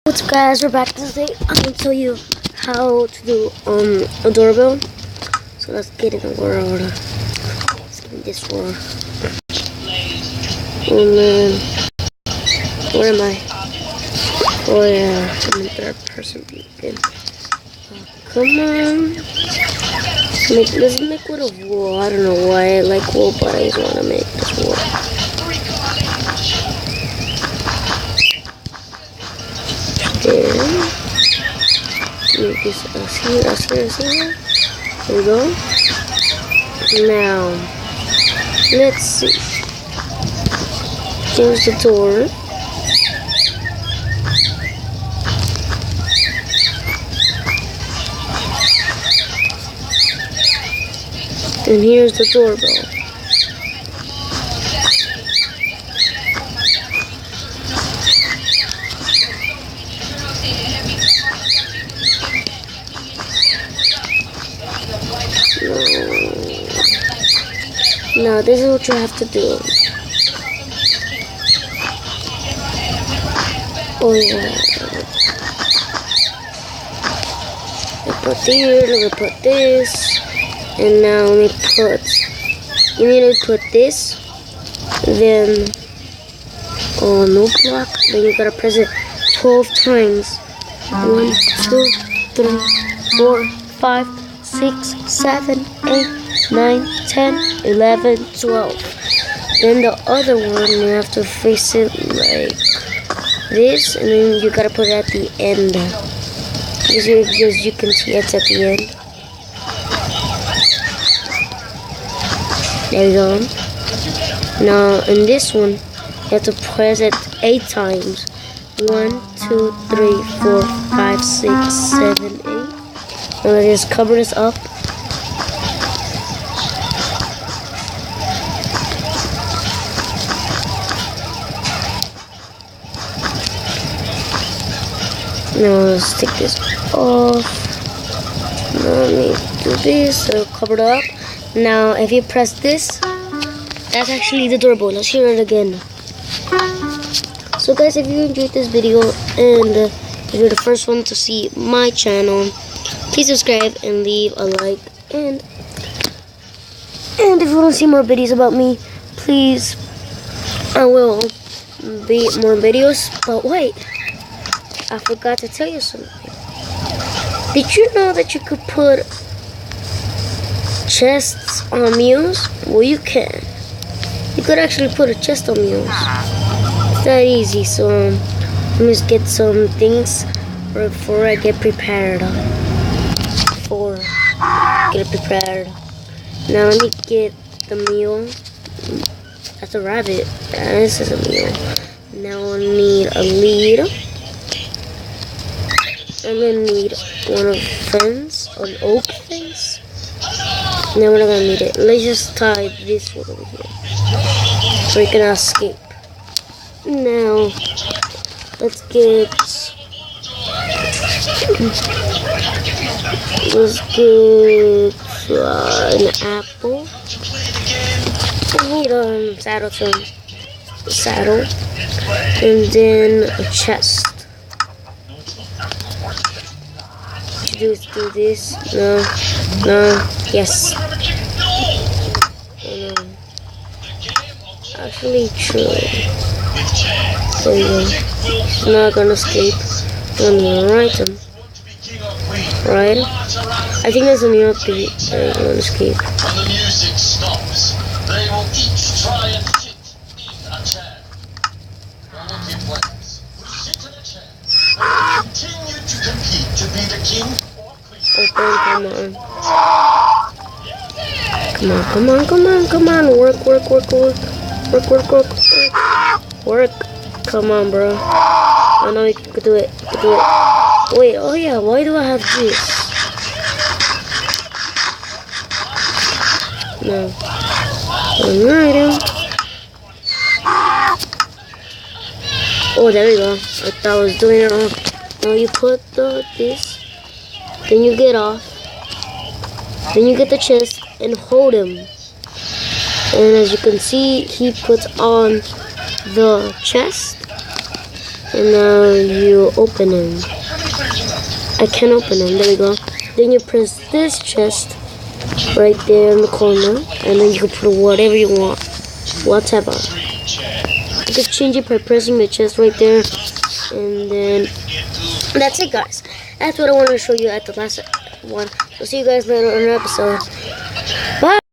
What's up guys, we're back today. I'm gonna tell you how to do a doorbell. So let's get in the world. Let's get in this world. Oh man. Where am I? Oh yeah, I'm in third person beacon. Come on. Let's make wood of wool. I don't know why I like wool, but I just wanna make this wool. Then make this us here. There we go. Now let's see. Change the door. And here's the doorbell. Now this is what you have to do. Oh yeah. We put here, we put this, and now we you need to put this, then no block, then you gotta press it 12 times. 1, 2, 3, 4, 5, 6, 7, 8, 9, 10, 11, 12. Then the other one, you have to face it like this, and then you gotta put it at the end. As you can see, it's at the end. There you go. Now, in this one, you have to press it 8 times. 1, 2, 3, 4, 5, 6, 7, 8. Now just cover this up. Now let's take this off. Now let me do this, so cover it up. Now if you press this, that's actually the doorbell. Let's hear it again. So guys, if you enjoyed this video and if you're the first one to see my channel, please subscribe and leave a like. And if you want to see more videos about me, please, I will be more videos. But wait, I forgot to tell you something. Did you know that you could put chests on mules? Well, you can. You could actually put a chest on mules. It's that easy. So let me just get some things before I get prepared. Now let me get the mule. That's a rabbit. This is a mule. Now I need a lead. I'm gonna need one of fence, an oak fence. No, we're not gonna need it. Let's just tie this one over here so we can escape. Now let's get an apple. I need a saddle, and then a chest. Do this. No, yes. Actually, true. There you go. He's not gonna escape. I'm gonna write him. Right? I think there's a new update that gonna escape. When the music stops, they will each try and sit in a chair. Lucky players will sit in a chair and continue to compete to be the king or queen. Come on. Work. Come on, bro. I know you could do it. Wait, oh yeah, why do I have this? No. Alright. Oh, there we go. I thought I was doing it wrong. Now you put this, then you get off, then you get the chest and hold him. And as you can see, he puts on the chest, And now you open them. I can open them. There we go. Then you press this chest right there in the corner, and then you can put whatever you want. Whatever. You can change it by pressing the chest right there, and then that's it, guys. That's what I wanted to show you at the last one. So see you guys later on another episode. Bye.